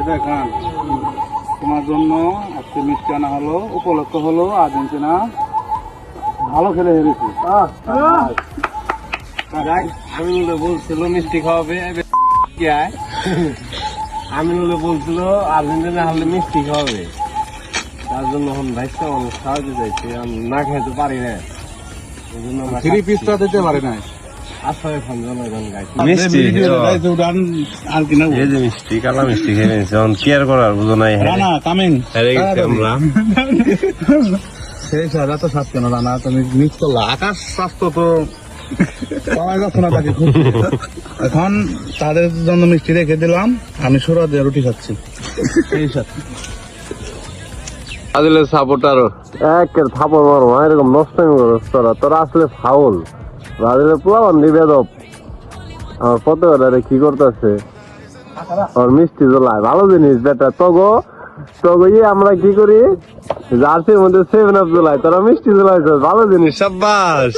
দেখান তোমার জন্য আজকে মিষ্টি আনা হলো, উপলক্ষ হলো আর্জেন্টিনা ভালো খেলে হেরেছে। আমি বলছিল মিষ্টি খাওয়াবে, আমি বলছিল আর্জেন্টিনা হারলে মিষ্টি খাওয়াবে, তার জন্য এখন ভাইসটা অনেক সাহায্য চাইছে, আমি না খেতে পারি না, এই জন্য থ্রি পিসটা দিতে পারে না। আসলে খান জনগণ গাইছে মিষ্টি মিষ্টি কালা মিষ্টি খেয়ে নিয়েছে, এখন কেয়ার করার বুঝো নাই। রানা কামিং আমরা সেই সাজা তো সাত কেন রানা, তুমি মিস করলা। আকাশ স্বাস্থ্য তো পাওয়া যাচ্ছে না তাকে। এখন তাদের জন্য মিষ্টি রেখে দিলাম, আমি সুরা দিয়ে রুটি খাচ্ছি। সেই সাথে ব্রাজিলের সাপোর্টার একের থাপড় মারো এরকম নষ্ট তোরা আসলে ফাউল। ব্রাজিলের প্লাবন নিবেদক আমার পতাকাটা কি করতেছে, আর মিষ্টি জ্বলায় ভালো জিনিস বেটা। তগো আমরা কি করি, জার্সির মধ্যে 7 আপ জ্বলাই, তোরা মিষ্টি জ্বলাইছ, ভালো জিনিস, সাব্বাস।